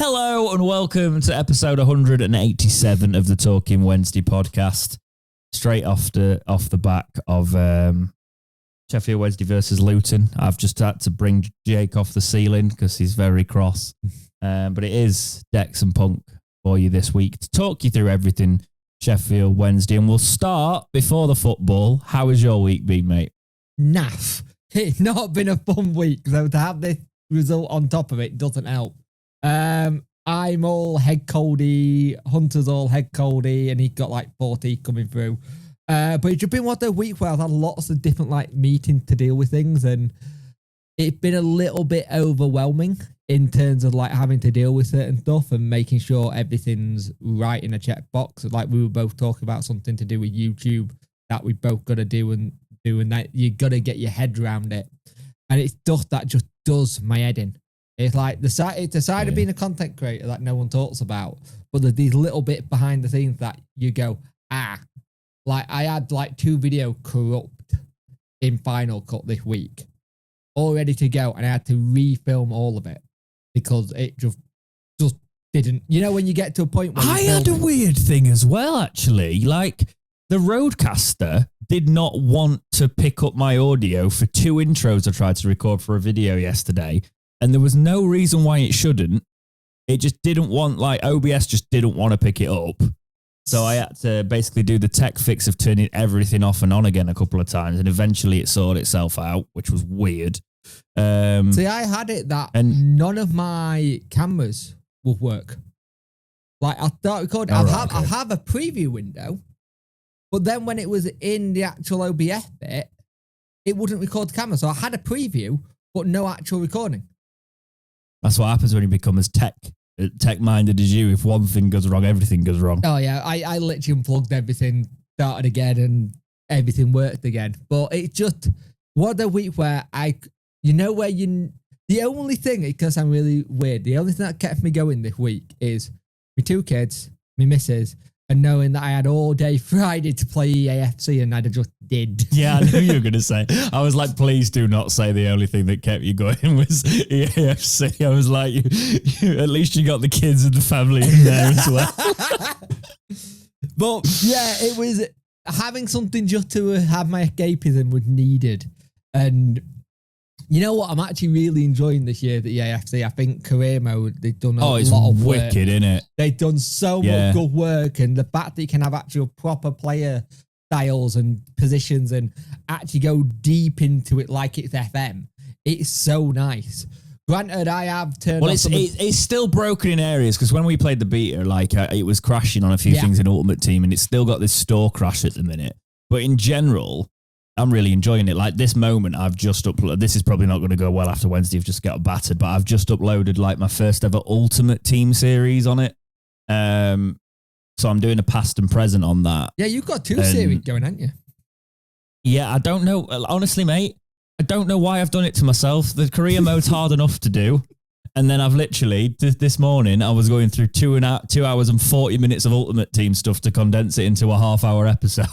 Hello and welcome to episode 187 of the Talking Wednesday podcast. Straight off the back of Sheffield Wednesday versus Luton. I've just had to bring Jake off the ceiling because he's very cross. But it is Dex and Punk for you this week to talk you through everything Sheffield Wednesday. And we'll start before the football. How has your week been, mate? Naff. It's not been a fun week, so to have this result on top of it doesn't help. I'm all head coldy, Hunter's all head coldy, and he got like 40 coming through. But it's just been one of the week where I've had lots of different like meetings to deal with things, and it's been a little bit overwhelming in terms of like having to deal with certain stuff and making sure everything's right in a checkbox. Like we were both talking about something to do with YouTube that we both got to do and that you got to get your head around it. And it's stuff that just does my head in. It's like the side of being a content creator that no one talks about, but there's these little bits behind the scenes that you go, like I had like 2 video corrupt in Final Cut this week, all ready to go, and I had to refilm all of it because it just didn't. You know when you get to a point where I had a weird thing as well, actually. Like the Roadcaster did not want to pick up my audio for 2 intros I tried to record for a video yesterday. And there was no reason why it shouldn't. It just didn't want, like, OBS just didn't want to pick it up. So I had to basically do the tech fix of turning everything off and on again a couple of times. And eventually it sorted itself out, which was weird. See, I had it that none of my cameras would work. Like, I'll start recording. I'll have a preview window. But then when it was in the actual OBS bit, it wouldn't record the camera. So I had a preview, but no actual recording. That's what happens when you become as tech-minded as you. If one thing goes wrong, everything goes wrong. Oh, yeah. I literally unplugged everything, started again, and everything worked again. But it's just what a week where the only thing, because I'm really weird, the only thing that kept me going this week is my 2 kids, my missus, and knowing that I had all day Friday to play EAFC, and I just did. Yeah, I knew you were going to say. I was like, please do not say the only thing that kept you going was EAFC. I was like, at least you got the kids and the family in there as well. But yeah, it was having something just to have my escapism was needed. And you know what? I'm actually really enjoying this year, the EAFC. I think career mode, they've done a lot of work. Wicked, isn't it? They've done so much good work, and the fact that you can have actual proper player styles and positions and actually go deep into it like it's FM, it's so nice. Granted, I have turned off it's still broken in areas, because when we played the beta, like it was crashing on a few things in Ultimate Team, and it's still got this store crash at the minute. But in general, I'm really enjoying it. Like this moment, I've just uploaded. This is probably not going to go well after Wednesday. I've just got battered, but I've just uploaded like my first ever Ultimate Team series on it. So I'm doing a past and present on that. Yeah, you've got 2 series going, haven't you? Yeah, I don't know. Honestly, mate, I don't know why I've done it to myself. The career mode's hard enough to do. And then I've literally, this morning, I was going through 2 hours and 40 minutes of Ultimate Team stuff to condense it into a half-hour episode.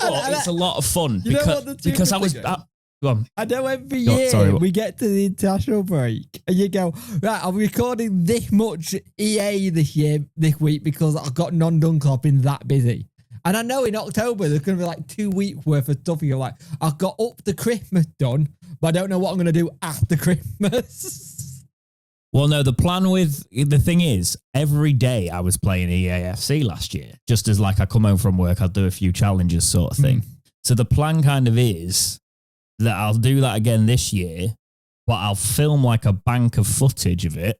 It's a lot of fun because I was. Go on. I know every year we get to the international break and you go, right, I'm recording this much EA this week because I've got non-done because I've been that busy. And I know in October there's going to be like 2 weeks worth of stuff. You're like, I've got up to Christmas done, but I don't know what I'm going to do after Christmas. Well, no, the thing is, every day I was playing EAFC last year, just as like I come home from work, I'll do a few challenges sort of thing. So the plan kind of is that I'll do that again this year, but I'll film like a bank of footage of it.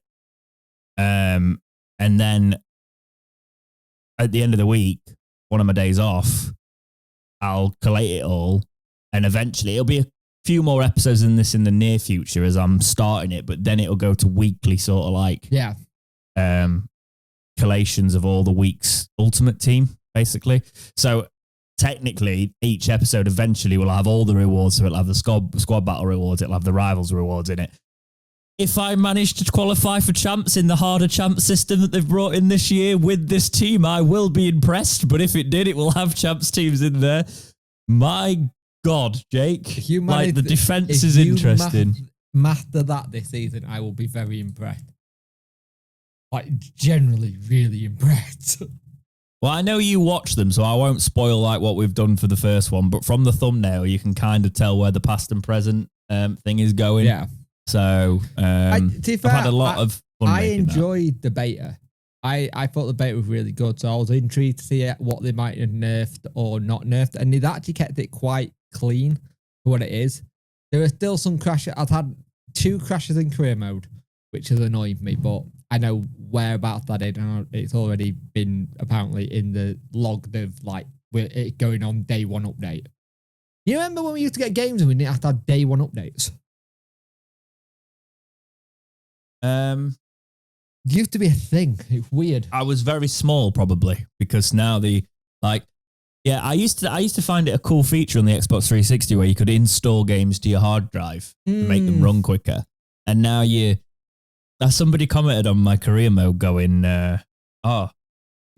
And then at the end of the week, one of my days off, I'll collate it all, and eventually it'll be a few more episodes than this in the near future as I'm starting it, but then it'll go to weekly sort of like collations of all the week's Ultimate Team, basically. So technically, each episode eventually will have all the rewards. So it'll have the squad battle rewards, it'll have the rivals rewards in it. If I manage to qualify for champs in the harder champ system that they've brought in this year with this team, I will be impressed. But if it did, it will have champs teams in there. My God, Jake. Like the defense is interesting. master that this season, I will be very impressed. Like, generally really impressed. Well, I know you watch them, so I won't spoil like what we've done for the first one, but from the thumbnail, you can kind of tell where the past and present thing is going. Yeah. So I've had a lot of fun. I enjoyed the beta. I thought the beta was really good, so I was intrigued to see what they might have nerfed or not nerfed, and they've actually kept it quite clean for what it is. There are still some crashes. I've had 2 crashes in career mode, which has annoyed me, but I know whereabouts that is, and it's already been apparently in the log of like it going on day 1 update. You remember when we used to get games and we didn't have to have day 1 updates? It used to be a thing. It's weird. I was very small probably because now I used to find it a cool feature on the Xbox 360 where you could install games to your hard drive to make them run quicker. And now somebody commented on my career mode going, you're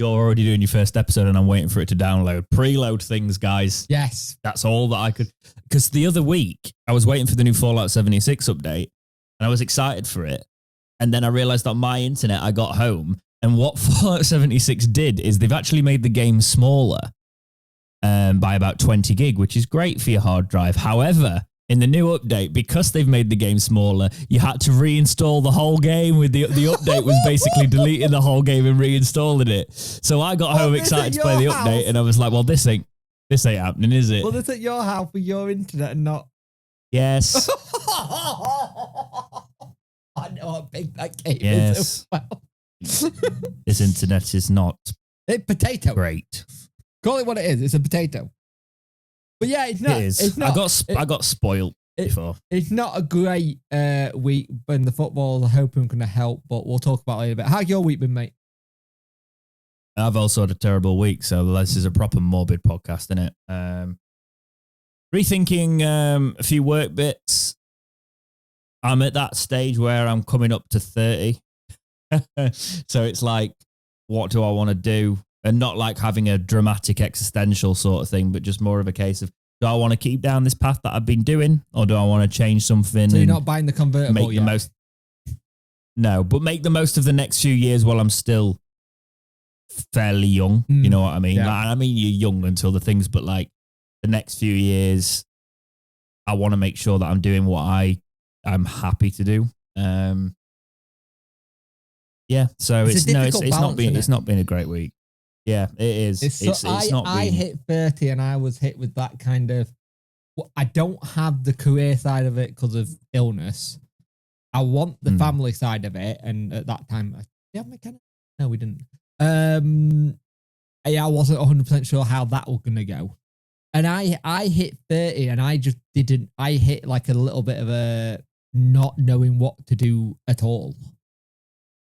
already doing your first episode and I'm waiting for it to download. Preload things, guys. Yes. That's all that I could. Because the other week, I was waiting for the new Fallout 76 update and I was excited for it. And then I realized that my internet, I got home, and what Fallout 76 did is they've actually made the game smaller by about 20 gig, which is great for your hard drive. However, in the new update, because they've made the game smaller, you had to reinstall the whole game. With the update was basically deleting the whole game and reinstalling it. So I got home excited to play the update, and I was like, well, this ain't happening, is it? Well, this at your house with your internet and not... Yes. I know how big that game yes. is as well. This internet is not potato. Great. Call it what it is. It's a potato. But yeah, it's not. It is. It's not, I got spoiled before. It's not a great week, but the football, I hope I'm going to help, but we'll talk about it later. But how's your week been, mate? I've also had a terrible week, so this is a proper morbid podcast, isn't it? Rethinking a few work bits. I'm at that stage where I'm coming up to 30. So it's like, what do I want to do? And not like having a dramatic existential sort of thing, but just more of a case of, do I want to keep down this path that I've been doing? Or do I want to change something? So you're not buying the convertible yet? No, but make the most of the next few years while I'm still fairly young. You know what I mean? Yeah. Like, I mean, you're young until the things, but like the next few years, I want to make sure that I'm doing what I'm happy to do. Yeah, so it's not been a great week. Yeah, it is. It's not. I hit 30 and I was hit with that kind of. I don't have the career side of it because of illness. I want the family side of it, and at that time, no, we didn't. I wasn't 100% sure how that was gonna go, and I hit 30 and I just didn't. I hit like a little bit of a not knowing what to do at all.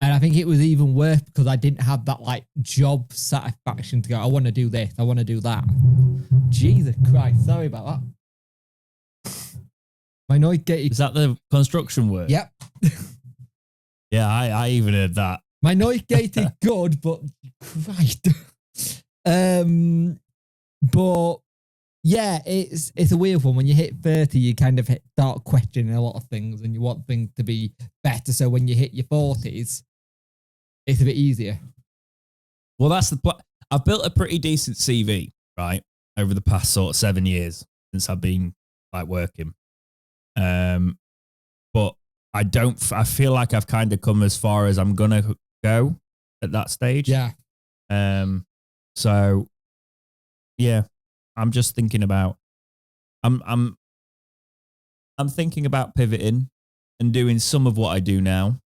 And I think it was even worse because I didn't have that like job satisfaction to go, I want to do this, I want to do that. Jesus Christ, sorry about that. My noise gated. Is that the construction work? Yep. Yeah, I even heard that. My noise gated good, but Christ. But yeah, it's a weird one. When you hit 30, you kind of start questioning a lot of things and you want things to be better. So when you hit your 40s, it's a bit easier. Well, that's the plan. I've built a pretty decent CV, right, over the past sort of 7 years since I've been like working. But I feel like I've kind of come as far as I'm going to go at that stage. Yeah. So yeah, I'm just thinking about, I'm thinking about pivoting and doing some of what I do now,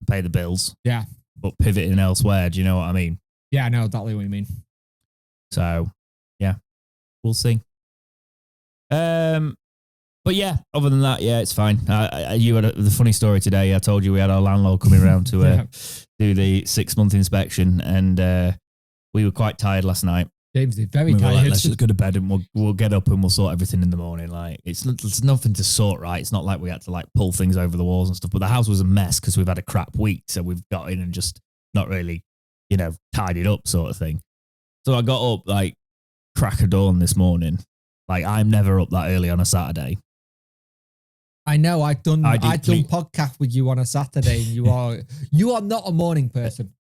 pay the bills. Yeah. But pivoting elsewhere. Do you know what I mean? Yeah, I know exactly what you mean. So yeah, we'll see. But yeah, other than that, yeah, it's fine. You had the funny story today. I told you we had our landlord coming around to do the 6-month inspection, and we were quite tired last night. James is very tired. Like, let's just go to bed and we'll get up and we'll sort everything in the morning. Like it's nothing to sort, right? It's not like we had to like pull things over the walls and stuff. But the house was a mess because we've had a crap week, so we've got in and just not really, tidied up, sort of thing. So I got up like crack of dawn this morning. Like I'm never up that early on a Saturday. I know. I've done clean podcast with you on a Saturday, and you are not a morning person.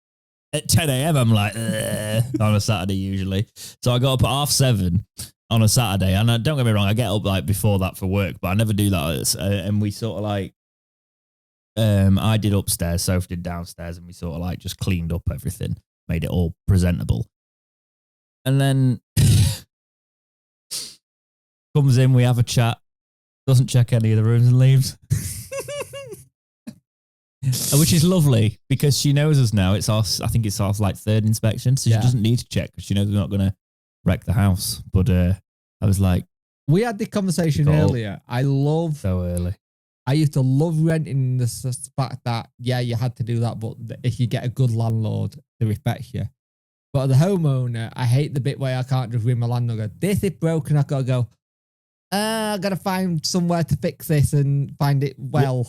at 10 a.m. I'm like on a Saturday usually. So I got up at 7:30 on a Saturday, and don't get me wrong, I get up like before that for work, but I never do that. And we sort of like, I did upstairs, Sophie did downstairs, and we sort of like just cleaned up everything, made it all presentable. And then comes in, we have a chat, doesn't check any of the rooms and leaves. Which is lovely because she knows us now. I think it's our like third inspection, so she doesn't need to check because she knows we're not going to wreck the house. But I was like, we had the conversation earlier. So early. I used to love renting the fact that, you had to do that, but if you get a good landlord, they respect you. But the homeowner, I hate the bit where I can't just ring my landlord and go, this is broken, I've got to go, I've got to find somewhere to fix this and find it well.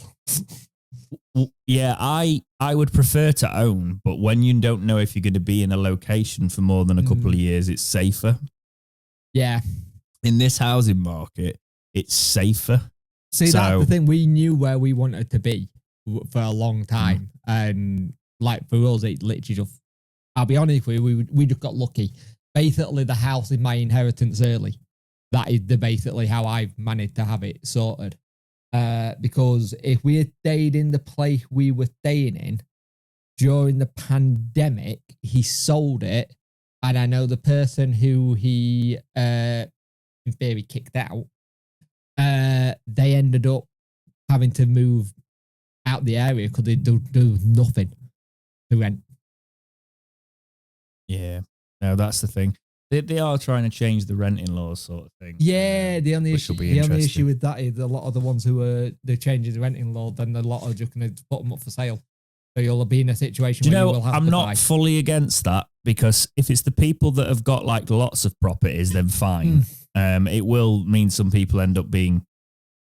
Yeah, I would prefer to own, but when you don't know if you're going to be in a location for more than a couple of years, it's safer. Yeah. In this housing market, it's safer. See, that's the thing. We knew where we wanted to be for a long time. And like for us, it literally just, I'll be honest with you, we just got lucky. Basically, the house is my inheritance early. That is basically how I've managed to have it sorted. Because if we had stayed in the place we were staying in during the pandemic, he sold it. And I know the person who he, in theory, kicked out, they ended up having to move out the area because they do nothing to rent. Yeah, no, that's the thing. They are trying to change the renting laws, sort of thing. Yeah, the only issue with that is a lot of the ones who are they're changing the renting law, then a lot are just going to put them up for sale. So you'll be in a situation where you will have I'm to not buy. fully against that because if it's the people that have got like lots of properties, then fine. It will mean some people end up being,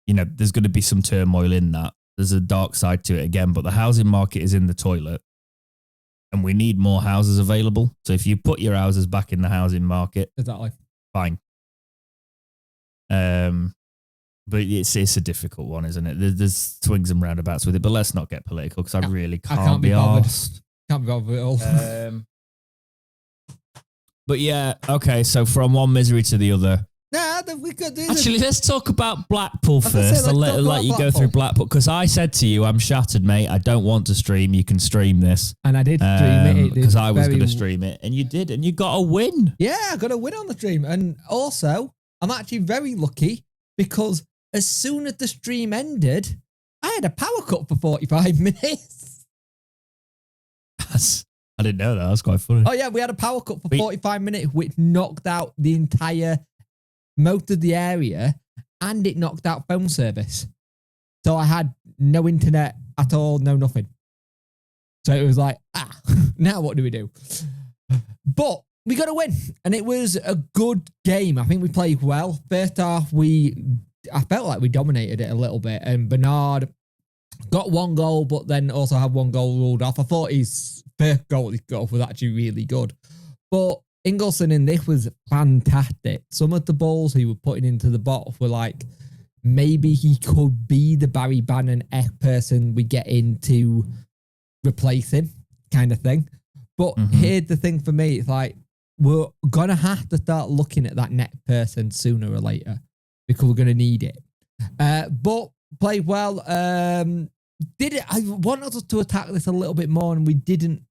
there's going to be some turmoil in that. There's a dark side to it again, but the housing market is in the toilet. And we need more houses available. So if you put your houses back in the housing market, Exactly, fine. But it's a difficult one, isn't it? There's swings and roundabouts with it. But let's not get political because I really can't be arsed. Can't be bothered at all. But yeah, okay. So from one misery to the other. Nah, we could Actually, let's talk about Blackpool first. I'll let you go through Blackpool because I said to you, I'm shattered, mate. I don't want to stream. You can stream this. And I did stream it. Because I was going to stream it. And you did. And you got a win. Yeah, I got a win on the stream. And also, I'm actually very lucky because as soon as the stream ended, I had a power cut for 45 minutes. I didn't know that. That was quite funny. Oh, yeah. We had a power cut for 45 minutes, which knocked out the entire most of the area, and it knocked out phone service. So I had no internet at all, no nothing. So it was like, now what do we do? But we got a win, and it was a good game. I think we played well. First half, I felt like we dominated it a little bit, and Bernard got one goal, but then also had one goal ruled off. I thought his first goal he got off was actually really good. But Ingolson in this was fantastic. Some of the balls he was putting into the box were like, maybe he could be the Barry Bannon-esque person we get in to replace him, kind of thing. But here's the thing for me, it's like, we're going to have to start looking at that next person sooner or later because we're going to need it. But played well. I wanted us to attack this a little bit more, and we didn't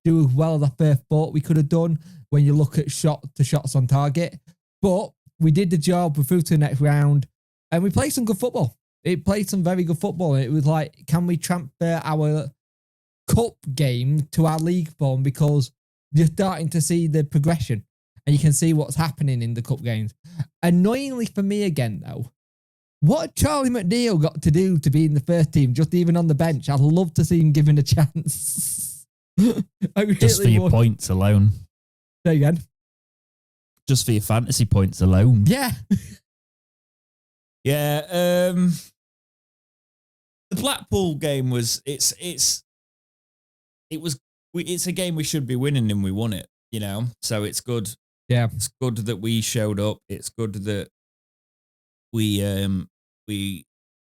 do as well as I first thought we could have done when you look at shots on target. But we did the job. We're through to the next round, and we played some good football. It played some very good football. And it was like, can we transfer our cup game to our league form? Because you're starting to see the progression, and you can see what's happening in the cup games. Annoyingly for me again, though, what Charlie McNeil got to do to be in the first team, just even on the bench, I'd love to see him given a chance. Just for your points alone. Say again. Just for your fantasy points alone. Yeah. Yeah. The Blackpool game was it's a game we should be winning, and we won it. So it's good. Yeah, it's good that we showed up. It's good that we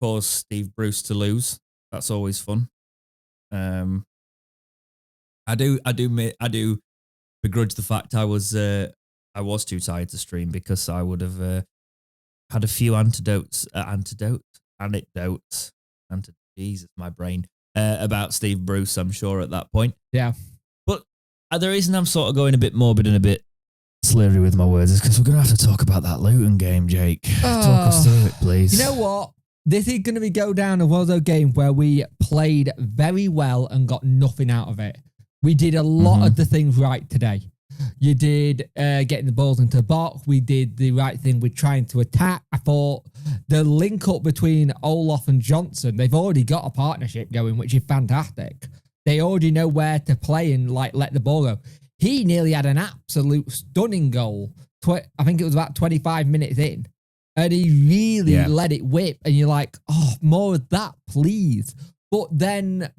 cause Steve Bruce to lose. That's always fun. I do begrudge the fact I was too tired to stream because I would have had a few anecdotes, Jesus, my brain, about Steve Bruce, I'm sure, at that point. Yeah. But the reason I'm sort of going a bit morbid and a bit slurry with my words is because we're going to have to talk about that Luton game, Jake. Talk us through it, please. You know what? This is going to go down as one of those games where we played very well and got nothing out of it. We did a lot of the things right today. You did getting the balls into the box. We did the right thing with trying to attack. I thought the link up between Olaf and Johnson, they've already got a partnership going, which is fantastic. They already know where to play and like let the ball go. He nearly had an absolute stunning goal. I think it was about 25 minutes in. And he really let it whip. And you're like, oh, more of that, please. But then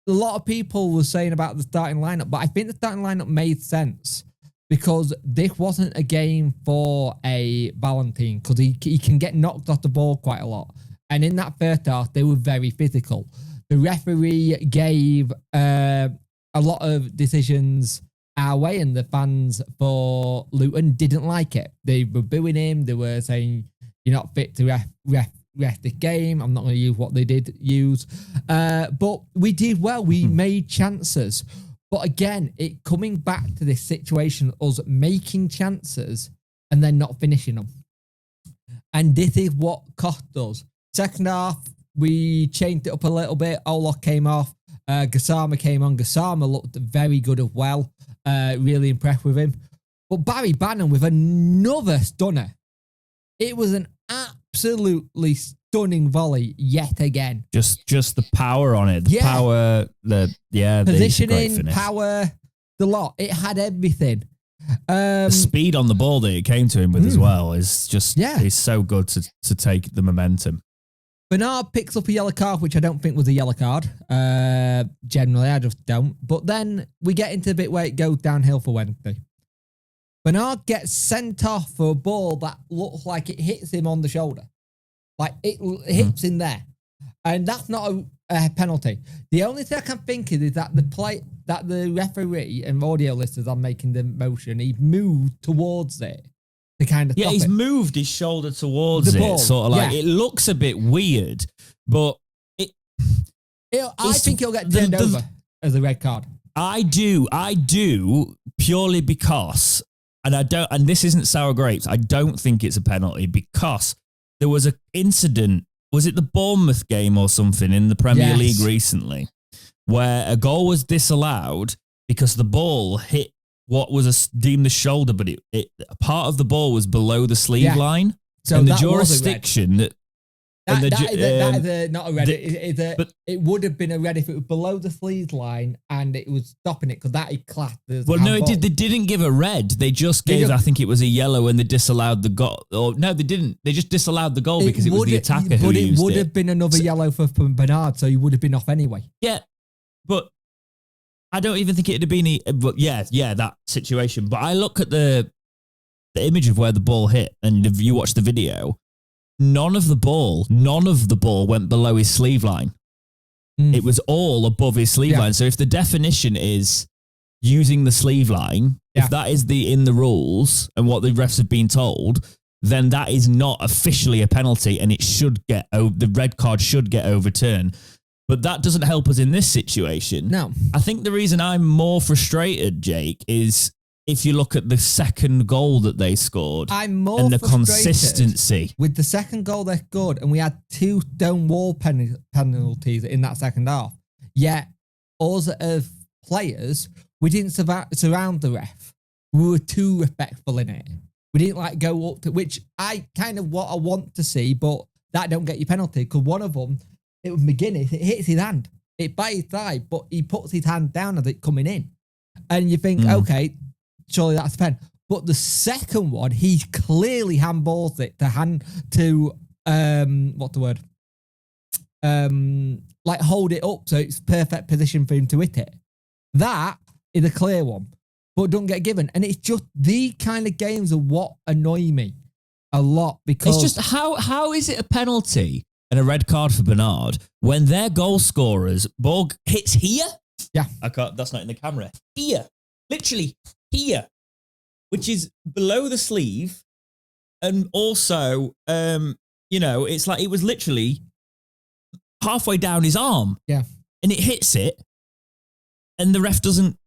a lot of people were saying about the starting lineup, but I think the starting lineup made sense because this wasn't a game for a Valentine because he can get knocked off the ball quite a lot. And in that first half, they were very physical. The referee gave a lot of decisions our way, and the fans for Luton didn't like it. They were booing him. They were saying, you're not fit to ref the game. I'm not going to use what they did use. But we did well. We made chances. But again, it coming back to this situation, us making chances and then not finishing them. And this is what cost us. Second half, we changed it up a little bit. Olaf came off. Gassama came on. Gassama looked very good as well. Really impressed with him. But Barry Bannon with another stunner. It was an absolutely stunning volley yet again. Just the power on it. The power, positioning, power, the lot. It had everything. The speed on the ball that it came to him with as well is just he's so good to take the momentum. Bernard picks up a yellow card, which I don't think was a yellow card. Generally, I just don't. But then we get into the bit where it goes downhill for Wednesday. Bernard gets sent off for a ball that looks like it hits him on the shoulder. Like it hits him there. And that's not a penalty. The only thing I can think is that the referee and audio listeners are making the motion. He moved towards it. To kind of he's moved his shoulder towards it, sort of like it looks a bit weird, but I think he'll get turned over as a red card. I do purely because, and this isn't sour grapes. I don't think it's a penalty because there was an incident. Was it the Bournemouth game or something in the Premier League recently, where a goal was disallowed because the ball hit what was deemed the shoulder, but it part of the ball was below the sleeve line. So and the jurisdiction that is not a red. It would have been a red if it was below the sleeve line and it was stopping it because that is classed as no, they didn't give a red. They just gave, I think it was a yellow, and they disallowed the goal. Or no, they didn't. They just disallowed the goal because it was the attacker who used it. But it would have been another yellow for Bernard, so he would have been off anyway. Yeah, but I don't even think it'd have been, but that situation. But I look at the image of where the ball hit, and if you watch the video, none of the ball went below his sleeve line. It was all above his sleeve line. So if the definition is using the sleeve line, if that is in the rules and what the refs have been told, then that is not officially a penalty, and it should the red card should get overturned. But that doesn't help us in this situation. No. I think the reason I'm more frustrated, Jake, is if you look at the second goal that they scored and the consistency. With the second goal they scored, and we had 2 stone wall penalties in that second half. Yet, us as players, we didn't surround the ref. We were too respectful in it. We didn't go up to, which I kind of what I want to see, but that don't get you penalty because one of them, it was McGuinness. It hits his hand. It by his thigh, but he puts his hand down as it coming in. And you think, okay, surely that's a pen. But the second one, he clearly handballs it to what's the word? Hold it up so it's perfect position for him to hit it. That is a clear one, but don't get given. And it's just the kind of games are what annoy me a lot because it's just how is it a penalty and a red card for Bernard when their goal scorers ball hits here. Yeah, I can't. That's not in the camera. Here, literally here, which is below the sleeve, and also, it's like it was literally halfway down his arm. Yeah, and it hits it, and the ref doesn't.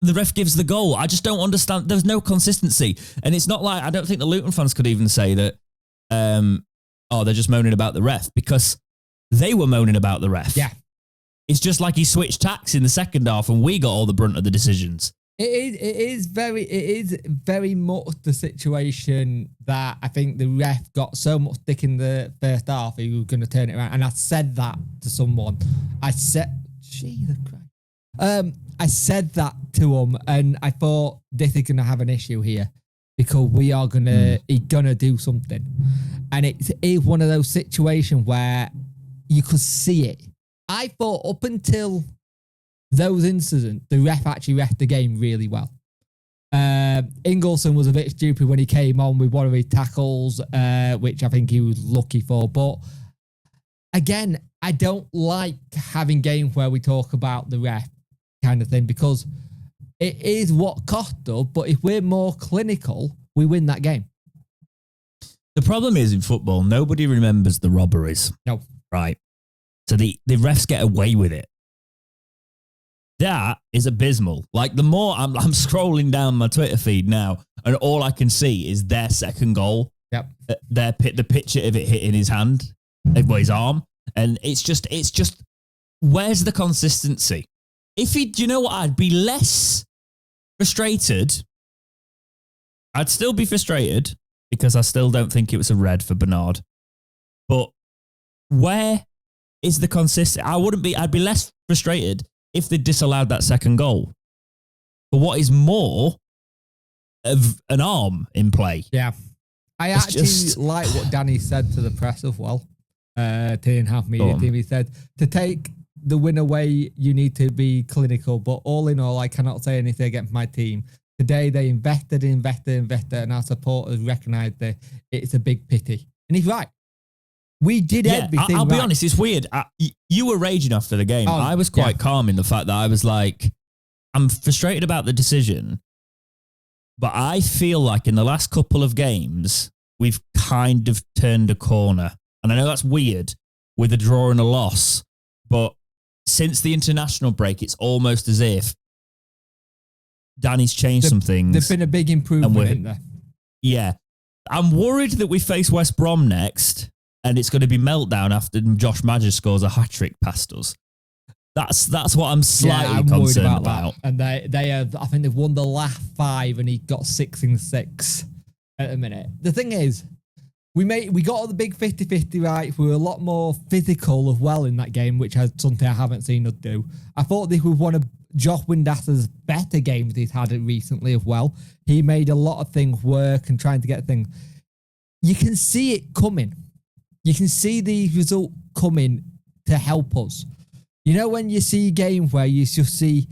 The ref gives the goal. I just don't understand. There's no consistency, and it's not like I don't think the Luton fans could even say that. They're just moaning about the ref because they were moaning about the ref. Yeah. It's just like he switched tacks in the second half and we got all the brunt of the decisions. It is very much the situation that I think the ref got so much stick in the first half he was going to turn it around. And I said that to someone. Jesus Christ. I said that to him and I thought this is going to have an issue here because he's going to do something. And it is one of those situations where you could see it. I thought up until those incidents, the ref actually refed the game really well. Ingleson was a bit stupid when he came on with one of his tackles, which I think he was lucky for. But again, I don't like having games where we talk about the ref kind of thing because it is what cost us. But if we're more clinical, we win that game. The problem is in football, nobody remembers the robberies. No. Right. So the refs get away with it. That is abysmal. Like the more I'm scrolling down my Twitter feed now, and all I can see is their second goal. Yep. The picture of it hitting his hand, his arm, and it's just. Where's the consistency? Do you know what? I'd be less frustrated. I'd still be frustrated because I still don't think it was a red for Bernard. But where is the consistency? I'd be less frustrated if they disallowed that second goal. But what is more of an arm in play? Yeah. I like what Danny said to the press as well. Team Half Media Team. He said, to take the win away, you need to be clinical. But all in all, I cannot say anything against my team. Today, they invested, and our supporters recognised that it's a big pity. And he's right. We did everything. I'll be honest, it's weird. You were raging after the game. I was quite calm in the fact that I was like, I'm frustrated about the decision, but I feel like in the last couple of games, we've kind of turned a corner. And I know that's weird with a draw and a loss, but since the international break, it's almost as if Danny's changed some things. There's been a big improvement in there. Yeah. I'm worried that we face West Brom next. And it's going to be meltdown after Josh Maja scores a hat-trick past us. That's what I'm slightly concerned about. And they have, I think they've won the last 5 and he got 6 in 6 at the minute. The thing is, we got all the big 50-50 right. We were a lot more physical as well in that game, which is something I haven't seen us do. I thought this was one of Josh Windasser's better games he's had recently as well. He made a lot of things work and trying to get things. You can see it coming. You can see the result coming to help us. You know when you see a game where you just see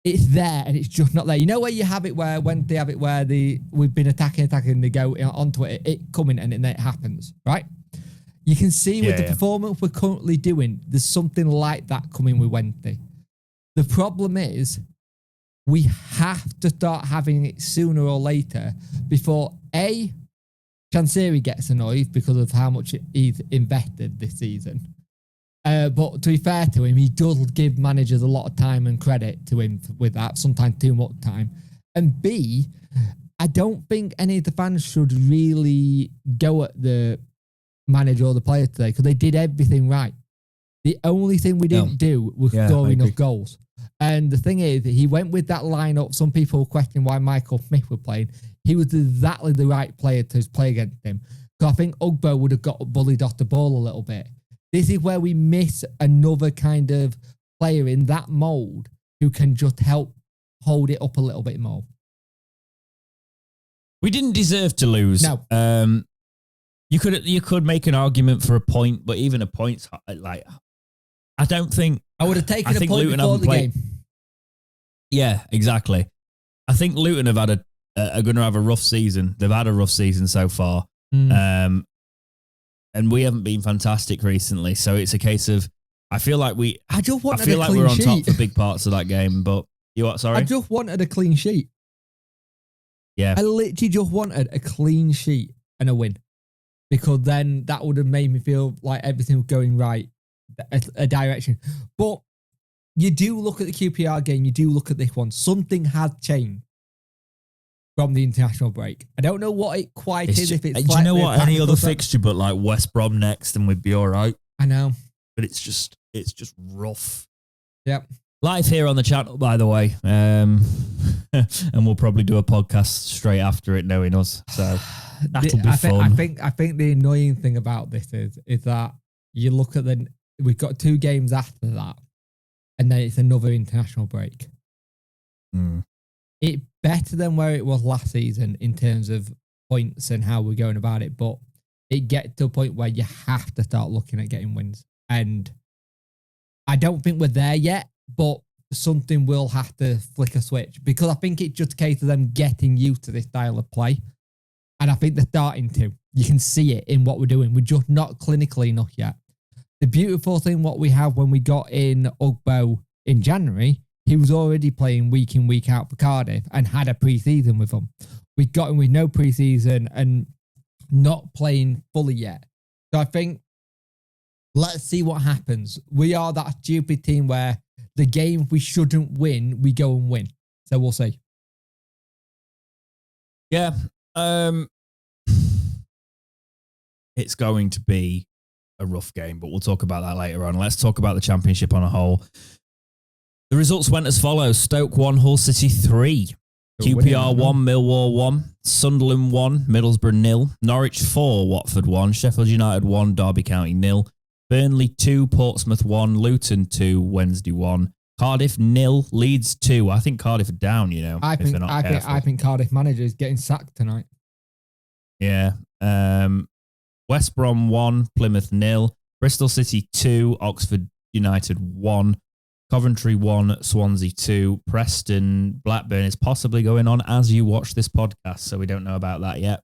it's there and it's just not there. You know where you have it where when they have it where we've been attacking, they go onto it coming and then it happens, right? You can see with the performance we're currently doing, there's something like that coming with Wednesday. The problem is we have to start having it sooner or later before Chansiri gets annoyed because of how much he's invested this season. But to be fair to him, he does give managers a lot of time and credit to him with that, sometimes too much time. And B, I don't think any of the fans should really go at the manager or the player today because they did everything right. The only thing we didn't do was score enough goals. And the thing is, he went with that lineup. Some people were questioning why Michael Smith was playing. He was exactly the right player to play against him. So I think Ugbo would have got bullied off the ball a little bit. This is where we miss another kind of player in that mould who can just help hold it up a little bit more. We didn't deserve to lose. No. You could make an argument for a point, but even a point's like I don't think I would have taken a point Luton before the game. Yeah, exactly. I think Luton have had are going to have a rough season. They've had a rough season so far. and we haven't been fantastic recently. So it's a case of I feel like we're on top for big parts of that game. But you what? Sorry, I just wanted a clean sheet. Yeah, I literally just wanted a clean sheet and a win, because then that would have made me feel like everything was going right, a direction. But you do look at the QPR game, you do look at this one. Something has changed from the international break. I don't know what it quite is. If it's do you know what? Any other fixture but like West Brom next, and we'd be all right. I know, but it's just rough. Yep. Live here on the channel, by the way, and we'll probably do a podcast straight after it, knowing us. So that'll be fun. I think the annoying thing about this is that you look at we've got 2 games after that, and then it's another international break. It's better than where it was last season in terms of points and how we're going about it, but it gets to a point where you have to start looking at getting wins. And I don't think we're there yet, but something will have to flick a switch, because I think it's just a case of them getting used to this style of play. And I think they're starting to. You can see it in what we're doing. We're just not clinically enough yet. The beautiful thing what we have when we got in Ugbo in January, he was already playing week in, week out for Cardiff and had a pre-season with them. We got him with no pre-season and not playing fully yet. So I think let's see what happens. We are that stupid team where the game we shouldn't win, we go and win. So we'll see. Yeah. It's going to be a rough game, but we'll talk about that later on. Let's talk about the Championship on a whole. The results went as follows. Stoke 1, Hull City 3. QPR 1, Millwall 1. Sunderland 1, Middlesbrough 0. Norwich 4, Watford 1. Sheffield United 1, Derby County 0. Burnley 2, Portsmouth 1. Luton 2, Wednesday 1. Cardiff 0, Leeds 2. I think Cardiff are down, you know. I think Cardiff manager is getting sacked tonight. Yeah. West Brom 1, Plymouth 0. Bristol City 2, Oxford United 1. Coventry 1, Swansea 2. Preston, Blackburn is possibly going on as you watch this podcast, so we don't know about that yet.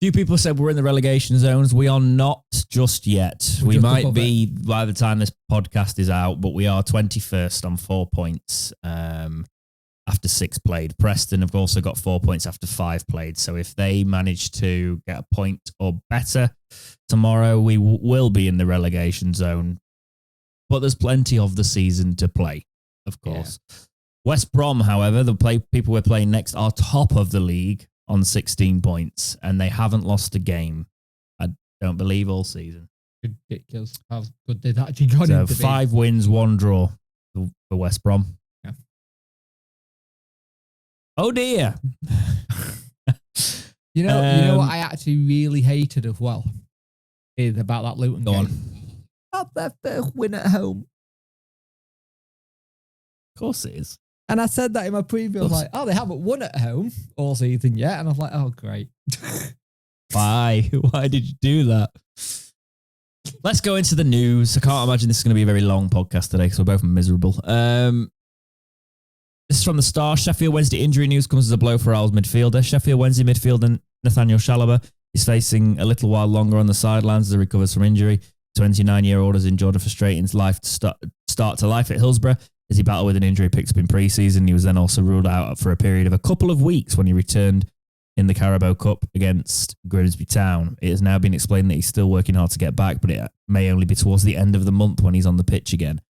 Few people said we're in the relegation zones. We are not just yet. We might be by the time this podcast is out, but we are 21st on 4 points after 6 played. Preston have also got 4 points after 5 played. So if they manage to get a point or better tomorrow, we will be in the relegation zone. But there's plenty of the season to play, of course. Yeah. West Brom, however, the people we're playing next are top of the league on 16 points, and they haven't lost a game, I don't believe, all season. Ridiculous how good they've actually gone into 5 wins, 1 draw for West Brom. Yeah. Oh, dear. You know what I actually really hated as well is about that Luton game. That's their first win at home. Of course it is. And I said that in my preview. I was like, oh, they haven't won at home all season yet. And I was like, oh, great. Why? Why did you do that? Let's go into the news. I can't imagine this is going to be a very long podcast today because we're both miserable. This is from the Star. Sheffield Wednesday injury news comes as a blow for Owls midfielder. Sheffield Wednesday midfielder Nathaniel Chalobah is facing a little while longer on the sidelines as he recovers from injury. 29-year-old has endured a frustrating life to start to life at Hillsborough as he battled with an injury picked up in pre-season. He was then also ruled out for a period of a couple of weeks when he returned in the Carabao Cup against Grimsby Town. It has now been explained that he's still working hard to get back, but it may only be towards the end of the month when he's on the pitch again.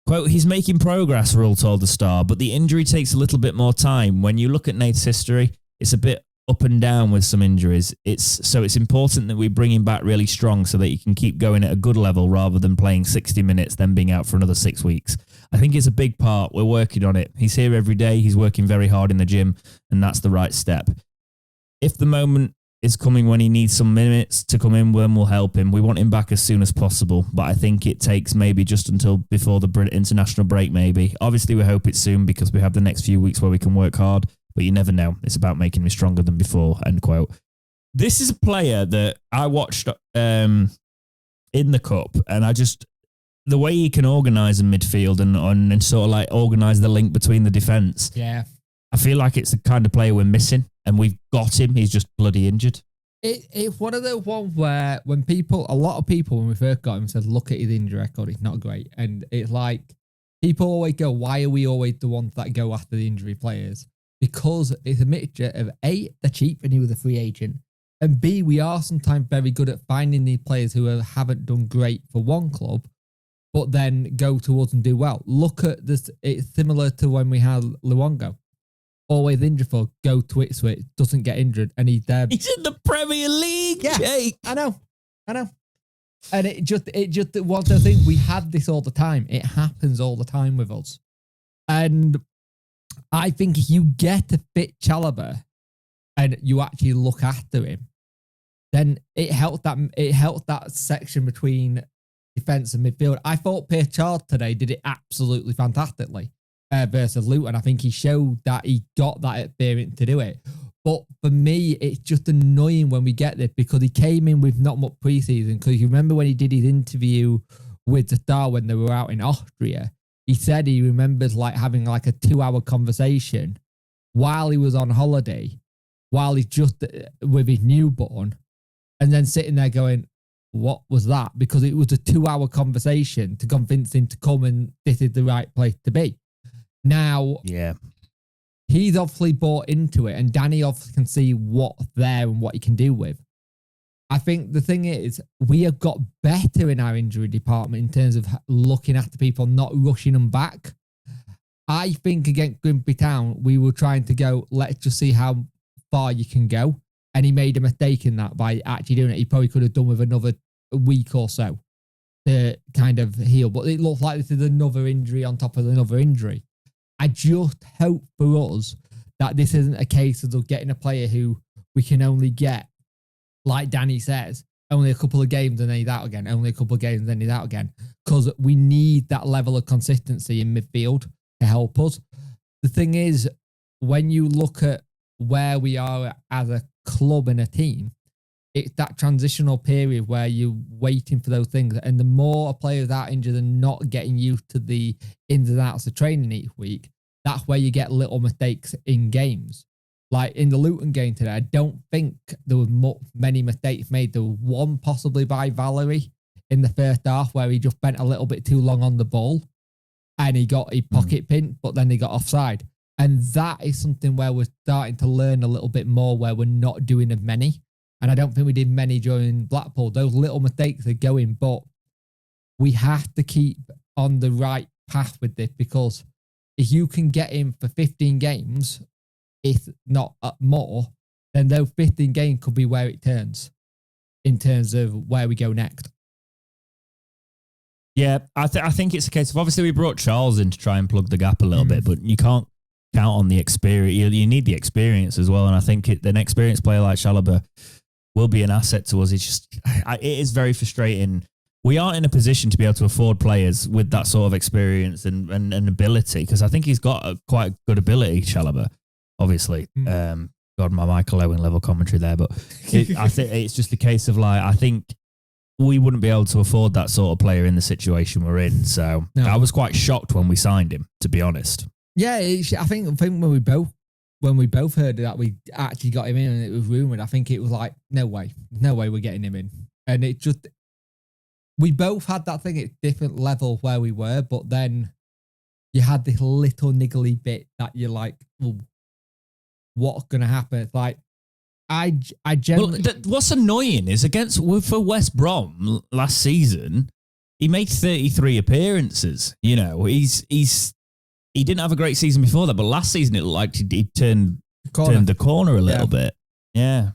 Quote, he's making progress, Rule told the Star, but the injury takes a little bit more time. When you look at Nate's history, it's a bit up and down with some injuries. It's important that we bring him back really strong so that he can keep going at a good level rather than playing 60 minutes, then being out for another 6 weeks. I think it's a big part. We're working on it. He's here every day. He's working very hard in the gym, and that's the right step. If the moment is coming when he needs some minutes to come in, then we'll help him. We want him back as soon as possible, but I think it takes maybe just until before the international break, maybe. Obviously, we hope it's soon because we have the next few weeks where we can work hard. But you never know. It's about making me stronger than before, end quote. This is a player that I watched in the Cup, and the way he can organise in midfield and sort of like organise the link between the defence. Yeah. I feel like it's the kind of player we're missing, and we've got him. He's just bloody injured. It's one of the ones where a lot of people, when we first got him, said, look at his injury record, it's not great. And it's like, people always go, why are we always the ones that go after the injury players? Because it's a mixture of A, they're cheap and he was a free agent. And B, we are sometimes very good at finding these players who haven't done great for one club, but then go towards and do well. Look at this. It's similar to when we had Luongo. Always injured for, go to Ipswich, doesn't get injured, and he's there. He's in the Premier League, yeah, Jake. I know. And it just one of those things, we had this all the time. It happens all the time with us. And I think if you get a fit Chalobah and you actually look after him, then it helped that section between defence and midfield. I thought Pierre Charles today did it absolutely fantastically. Versus Luton. I think he showed that he got that experience to do it. But for me, it's just annoying when we get this because he came in with not much preseason. Because you remember when he did his interview with the Star when they were out in Austria, he said he remembers like having like a 2-hour conversation while he was on holiday, while he's just with his newborn, and then sitting there going, what was that? Because it was a 2-hour conversation to convince him to come and this is the right place to be. Now, yeah, he's obviously bought into it, and Danny obviously can see what's there and what he can do with. I think the thing is, we have got better in our injury department in terms of looking after people, not rushing them back. I think against Grimsby Town, we were trying to go, let's just see how far you can go. And he made a mistake in that by actually doing it. He probably could have done with another week or so to kind of heal. But it looks like this is another injury on top of another injury. I just hope for us that this isn't a case of getting a player who we can only get, like Danny says, only a couple of games and then he's out again, only a couple of games and then he's out again, because we need that level of consistency in midfield to help us. The thing is, when you look at where we are as a club and a team, it's that transitional period where you're waiting for those things. And the more a player is out injured and not getting used to the ins and outs of training each week, that's where you get little mistakes in games. Like in the Luton game today, I don't think there was many mistakes made. There was one possibly by Valerie in the first half where he just bent a little bit too long on the ball and he got a pocket pin, but then he got offside. And that is something where we're starting to learn a little bit more, where we're not doing as many. And I don't think we did many during Blackpool. Those little mistakes are going, but we have to keep on the right path with this, because if you can get him for 15 games, if not more, then those 15 games could be where it turns in terms of where we go next. Yeah, I think it's a case of, obviously we brought Charles in to try and plug the gap a little bit, but you can't count on the experience. You need the experience as well. And I think an experienced player like Chalobah will be an asset to us. It's just, it is very frustrating. We aren't in a position to be able to afford players with that sort of experience and ability, because I think he's got a quite good ability, Chalobah, obviously. God, my Michael Owen level commentary there, but I think it's just a case of like, I think we wouldn't be able to afford that sort of player in the situation we're in. So no. I was quite shocked when we signed him, to be honest. Yeah, I think when we both heard that we actually got him in and it was rumoured, I think it was like, no way we're getting him in. And it just, we both had that thing at different level where we were, but then you had this little niggly bit that you're like, well, what's going to happen? It's like, I generally... Well, what's annoying is for West Brom last season, he made 33 appearances. You know, he didn't have a great season before that, but last season it looked like he turned the corner a little bit. Yeah.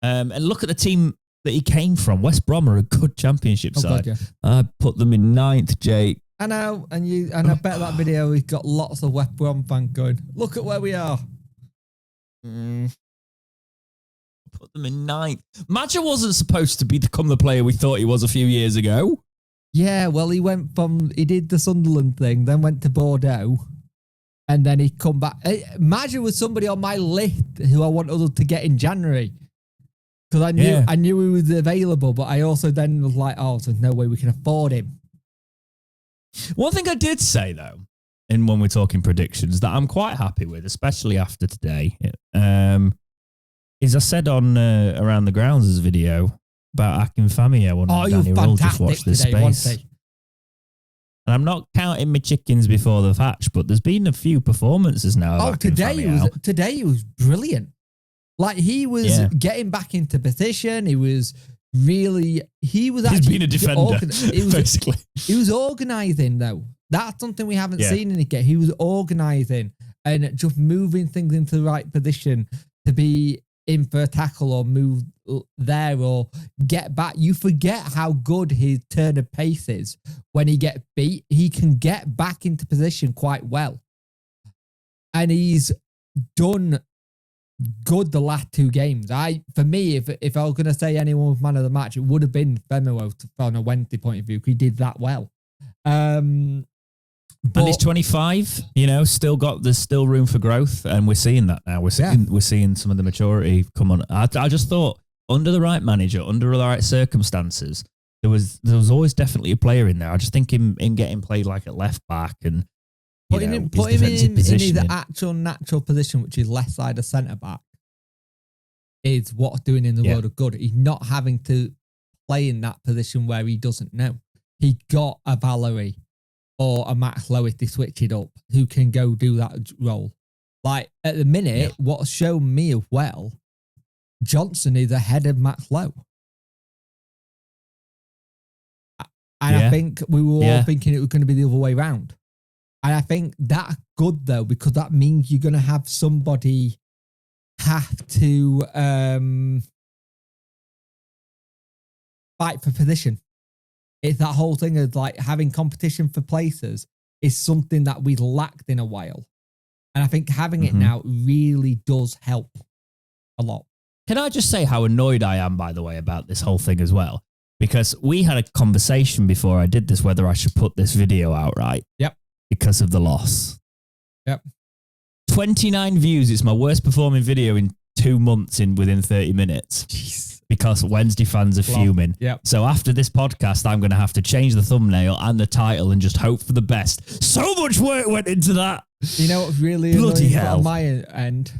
And look at the team that he came from. West Brom are a good championship side. God, yeah. I put them in 9th, Jake. I know, and I bet that video he's got lots of West Brom fans going, look at where we are. Put them in 9th. Madger wasn't supposed to become the player we thought he was a few years ago. Yeah, well, he did the Sunderland thing, then went to Bordeaux, and then he come back. Madger was somebody on my list who I wanted to get in January, because I knew he was available, but I also then was like, oh, there's no way we can afford him. One thing I did say, though, when we're talking predictions, that I'm quite happy with, especially after today, is I said on Around the Grounds' video about Akinfamio and Danny Rule just watched this space. And I'm not counting my chickens before they've hatched, but there's been a few performances now. Today he was brilliant. Like he was getting back into position. He was being a defender, basically. He was organising though. That's something we haven't seen in it yet. He was organising and just moving things into the right position to be in for a tackle or move there or get back. You forget how good his turn of pace is when he gets beat. He can get back into position quite well. And he's done good the last two games. For me, if I was going to say anyone was man of the match, it would have been Femero from a Wednesday point of view. He did that well. But, and he's 25, there's still room for growth, and we're seeing that now. We're seeing some of the maturity come on. I just thought under the right manager, under the right circumstances, there was always definitely a player in there. I just think him getting played like at left back and put him in his actual natural position, which is left side of centre back, is what's doing in the world of good. He's not having to play in that position where he doesn't know. He got a Valerie or a Max Lowe if they switch it up, who can go do that role. Like, at the minute, what's shown me as well, Johnson is ahead of Max Lowe. And I think we were all thinking it was going to be the other way around. And I think that's good, though, because that means you're going to have somebody have to fight for position. It's that whole thing of like having competition for places is something that we lacked in a while. And I think having it now really does help a lot. Can I just say how annoyed I am, by the way, about this whole thing as well? Because we had a conversation before I did this, whether I should put this video out, right? Yep. Because of the loss. Yep. 29 views. It's my worst performing video in 2 months within 30 minutes. Jeez. Because Wednesday fans are fuming. Yep. So after this podcast, I'm going to have to change the thumbnail and the title and just hope for the best. So much work went into that. You know what's really bloody hell on my end?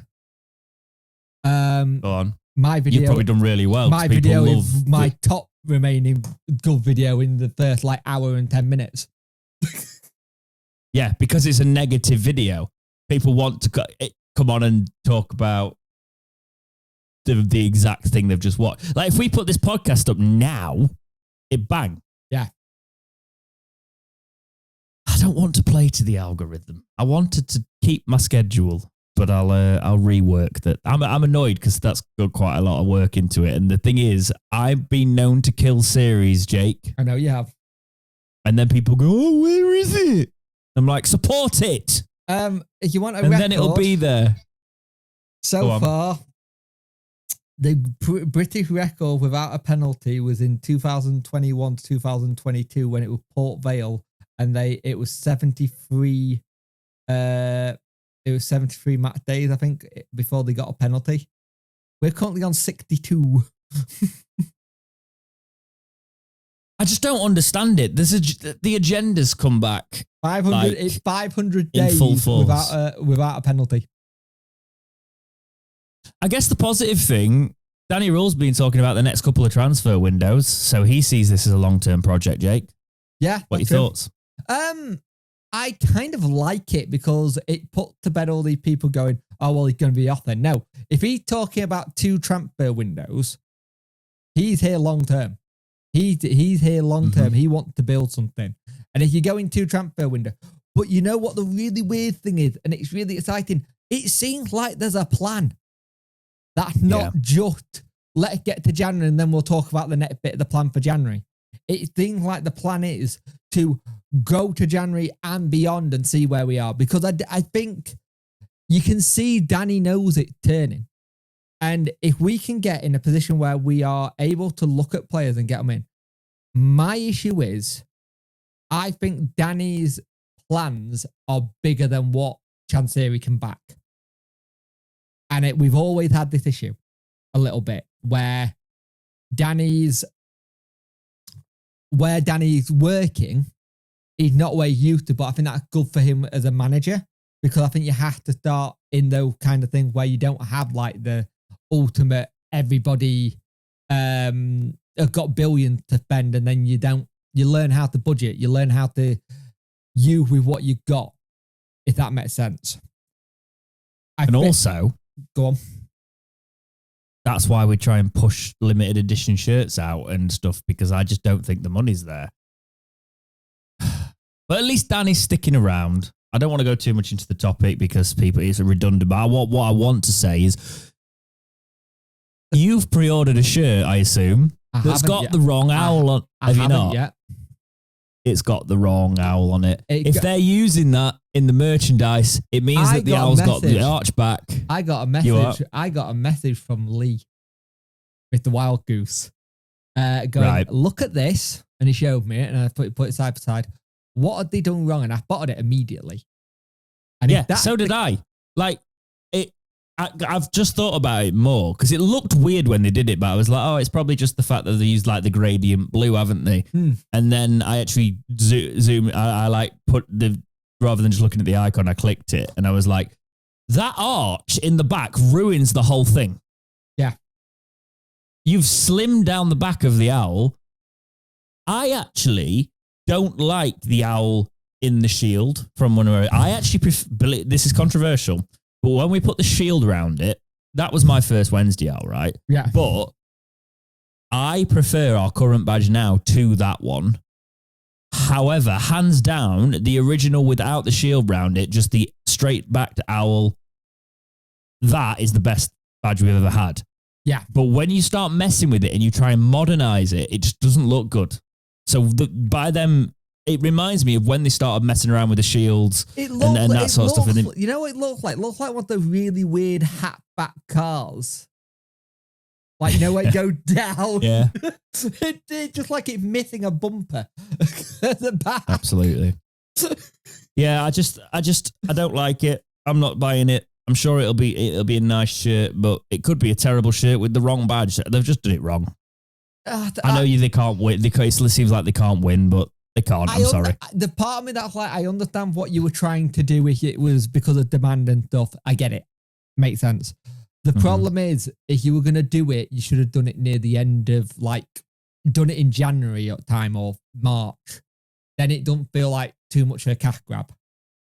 Go on. My video. You've probably done really well. My video is my top remaining good video in the first hour and 10 minutes. Yeah, because it's a negative video. People want to come on and talk about the exact thing they've just watched. Like, if we put this podcast up now, it bang. Yeah. I don't want to play to the algorithm. I wanted to keep my schedule, but I'll rework that. I'm annoyed because that's got quite a lot of work into it. And the thing is, I've been known to kill series, Jake. I know you have. And then people go, "Oh, where is it?" I'm like, support it. If you want a and record, then it'll be there. So far, the British record without a penalty was in 2021 to 2022 when it was Port Vale, and it was 73. It was 73 match days, I think, before they got a penalty. We're currently on 62. I just don't understand it. The agenda's come back. 500. It's 500 days without a penalty. I guess the positive thing, Danny Rule's been talking about the next couple of transfer windows, so he sees this as a long-term project, Jake. Yeah. What are your thoughts? I kind of like it because it put to bed all these people going, oh, well, he's going to be off then. No, if he's talking about 2 transfer windows, he's here long-term. He's here long-term. He wants to build something. And if you go into transfer window, but you know what the really weird thing is, and it's really exciting, it seems like there's a plan. That's not just, let's get to January and then we'll talk about the next bit of the plan for January. It seems like the plan is to go to January and beyond and see where we are. Because I think you can see Danny knows it's turning. And if we can get in a position where we are able to look at players and get them in, my issue is, I think Danny's plans are bigger than what Chansiri can back. And we've always had this issue a little bit where Danny's working is not where he's used to, but I think that's good for him as a manager because I think you have to start in those kind of things where you don't have like the ultimate, everybody have got billions to spend, and then you learn how to budget, you learn how to use with what you got, if that makes sense. Also, go on. That's why we try and push limited edition shirts out and stuff, because I just don't think the money's there. But at least Danny's sticking around. I don't want to go too much into the topic because it's redundant. But what I want to say is, you've pre-ordered a shirt, I assume, that's got the wrong owl on. Have you not? Yet. It's got the wrong owl on it. If they're using that in the merchandise, it means that the owl's got the arch back. I got a message. I got a message from Lee with the wild goose. Going, look at this, and he showed me it, and I put it side by side. What had they done wrong? And I spotted it immediately. And yeah, so did I. Like it. I've just thought about it more because it looked weird when they did it, but I was like, oh, it's probably just the fact that they used like the gradient blue, haven't they? And then I actually zoom. I like put the, rather than just looking at the icon, I clicked it and I was like, that arch in the back ruins the whole thing. Yeah. You've slimmed down the back of the owl. I actually don't like the owl in the shield from one of I actually prefer, this is controversial, but when we put the shield around it, that was my first Wednesday owl, right? Yeah. But I prefer our current badge now to that one. However, hands down, the original without the shield around it, just the straight backed owl, that is the best badge we've ever had. Yeah. But when you start messing with it and you try and modernize it, it just doesn't look good. So by them, it reminds me of when they started messing around with the shields and that sort of stuff. And then, you know what it looks like? It looks like one of those really weird hatback cars. Like, you know, where it go down. Yeah. It just like it's missing a bumper at the back. Absolutely. Yeah, I don't like it. I'm not buying it. I'm sure it'll be a nice shirt, but it could be a terrible shirt with the wrong badge. They've just done it wrong. I know they can't win. It seems like they can't win, but they can't. I'm sorry. The part of me that's like, I understand what you were trying to do with it was because of demand and stuff. I get it. Makes sense. The problem is, if you were going to do it, you should have done it near the end of, like, done it in January time or March. Then it don't feel like too much of a cash grab.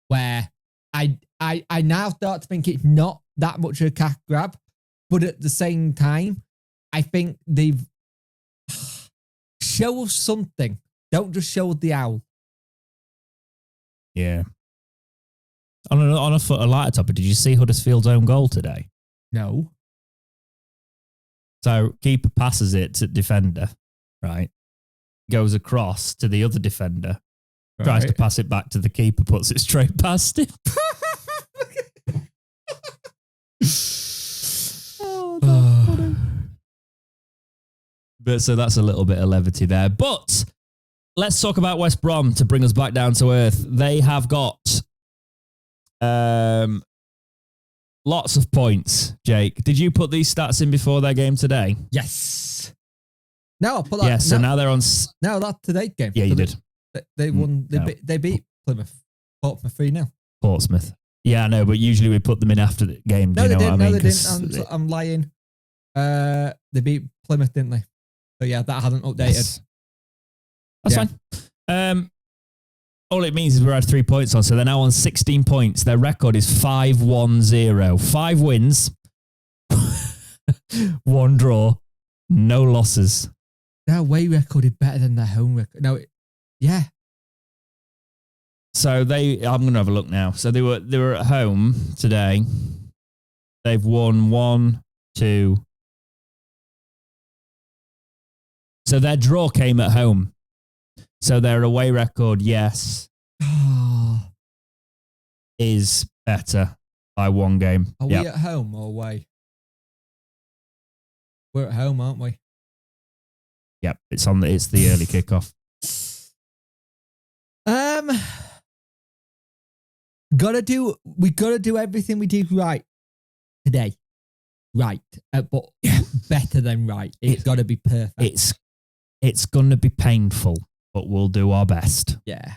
Where I now start to think it's not that much of a cash grab, but at the same time, I think they've show us something. Don't just show the owl. Yeah. On a lighter topic, did you see Huddersfield's own goal today? No. So keeper passes it to defender, right? Goes across to the other defender, tries to pass it back to the keeper, puts it straight past him. But so that's a little bit of levity there. But let's talk about West Brom to bring us back down to earth. They have got lots of points, Jake. Did you put these stats in before their game today? Yes. No, I'll put that. Yeah, so now they're on. No, that's today's game. Yeah, you did. They won. They beat Plymouth. Portsmouth 3-0. Portsmouth. Yeah, I know, but usually we put them in after the game. Do you know what I mean? No, they didn't. I'm lying. They beat Plymouth, didn't they? So yeah, that hasn't updated. Yes. That's fine. All it means is we're at 3 points on, so they're now on 16 points. Their record is 5-1-0. 5 wins, 1 draw, no losses. Their away record is better than their home record. No, yeah. So I'm going to have a look now. So they were at home today. They've won 1, 2. So their draw came at home. So their away record, yes, is better by 1 game. Are we at home or away? We're at home, aren't we? Yep, it's the early kickoff. We gotta do everything we do right today. Right. But better than right. It's gotta be perfect. It's gonna be painful, but we'll do our best. Yeah.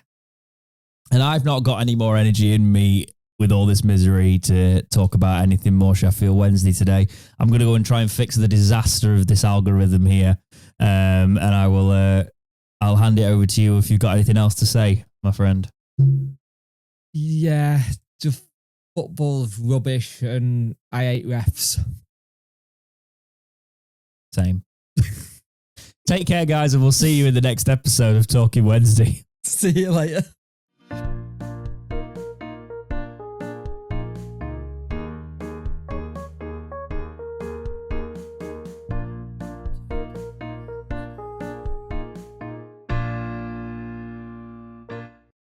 And I've not got any more energy in me with all this misery to talk about anything more Sheffield Wednesday today. I'm going to go and try and fix the disaster of this algorithm here. And I will, I'll hand it over to you if you've got anything else to say, my friend. Yeah, just football's rubbish and I hate refs. Same. Take care, guys, and we'll see you in the next episode of Talking Wednesday. See you later.